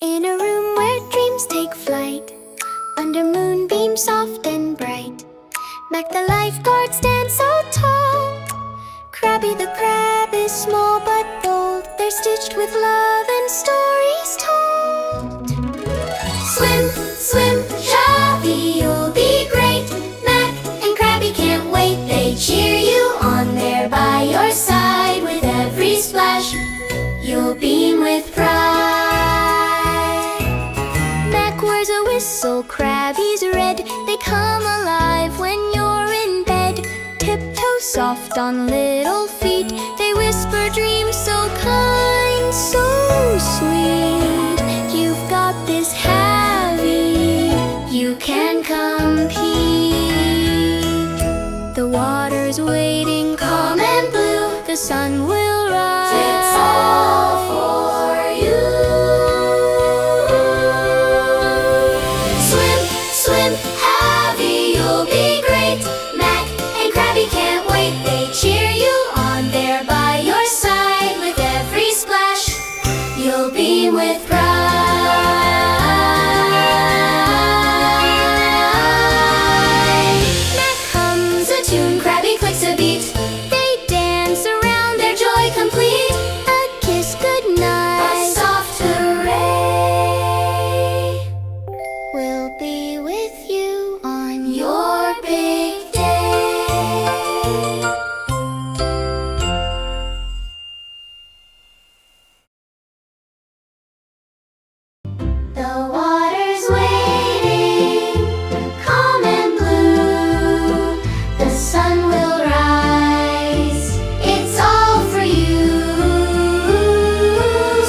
In a room where dreams take flight, under moonbeams soft and bright, Mac the lifeguard stands so tall. Crabby the crab is small but bold. They're stitched with love and stories told. Swim, swim, Javi, you'll be great. Mac and Crabby can't wait. They cheer you on, there by your side. With every splash, you'll beam with pride. Mac wears a whistle, Crabby's red. They come alive when you're in bed. Tiptoe soft on little feet. They whisper dreams so kind, so sweet. You've got this, Javi, you can compete. The water's waiting, calm and blue. The sun will rise. It's all for you. Swim, swim, Javi, you'll be great. Mac and Crabby can't wait. They cheer you on, there by your side. With every splash, you'll beam with pride. Mac hums a tune, Crabby clicks a beat. They dance around, their joy complete. A kiss goodnight, a soft hooray, will be with you on your big day. The water's waiting, calm and blue. The sun will rise. It's all for you.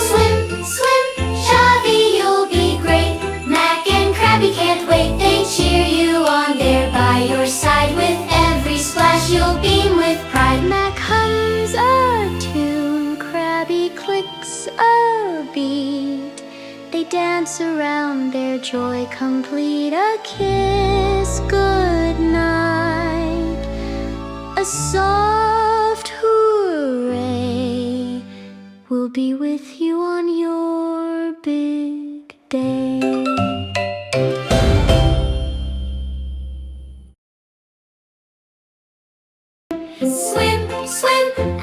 Swim, swim, Javi, you'll be great. Mac and Crabby can't wait. They cheer you on, there by your side. With every splash, you'll beam with pride. Mac hums a tune, Crabby clicks a beat. They dance around, their joy complete. A kiss goodnight, a soft hooray, will be with you on your big day. Swim, swim,